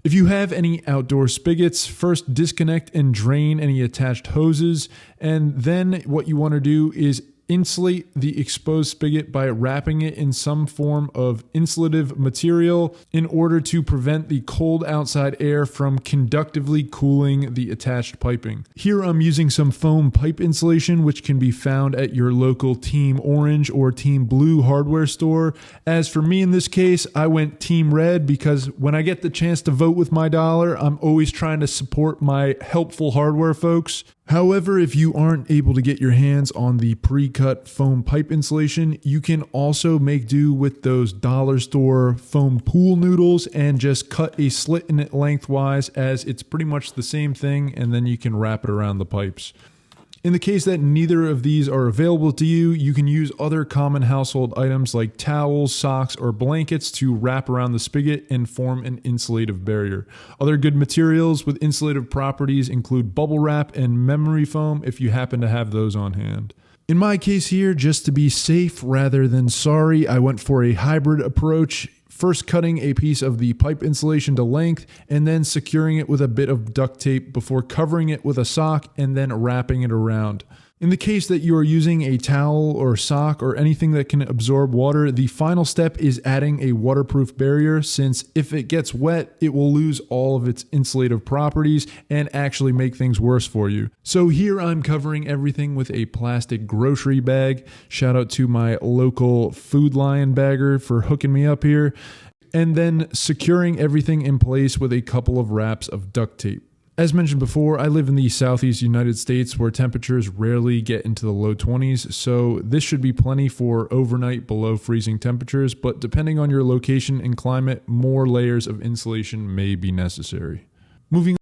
If you have any outdoor spigots, first disconnect and drain any attached hoses, and then what you want to do is insulate the exposed spigot by wrapping it in some form of insulative material in order to prevent the cold outside air from conductively cooling the attached piping. Here I'm using some foam pipe insulation, which can be found at your local Team Orange or Team Blue hardware store. As for me in this case, I went Team Red because when I get the chance to vote with my dollar, I'm always trying to support my helpful hardware folks. However, if you aren't able to get your hands on the pre-cut foam pipe insulation, you can also make do with those dollar store foam pool noodles and just cut a slit in it lengthwise, as it's pretty much the same thing, and then you can wrap it around the pipes. In the case that neither of these are available to you, you can use other common household items like towels, socks, or blankets to wrap around the spigot and form an insulative barrier. Other good materials with insulative properties include bubble wrap and memory foam if you happen to have those on hand. In my case here, just to be safe rather than sorry, I went for a hybrid approach. First cutting a piece of the pipe insulation to length and then securing it with a bit of duct tape before covering it with a sock and then wrapping it around. In the case that you are using a towel or sock or anything that can absorb water, the final step is adding a waterproof barrier, since if it gets wet, it will lose all of its insulative properties and actually make things worse for you. So here I'm covering everything with a plastic grocery bag. Shout out to my local Food Lion bagger for hooking me up here. And then securing everything in place with a couple of wraps of duct tape. As mentioned before, I live in the southeast United States where temperatures rarely get into the low 20s, so this should be plenty for overnight below freezing temperatures, but depending on your location and climate, more layers of insulation may be necessary. Moving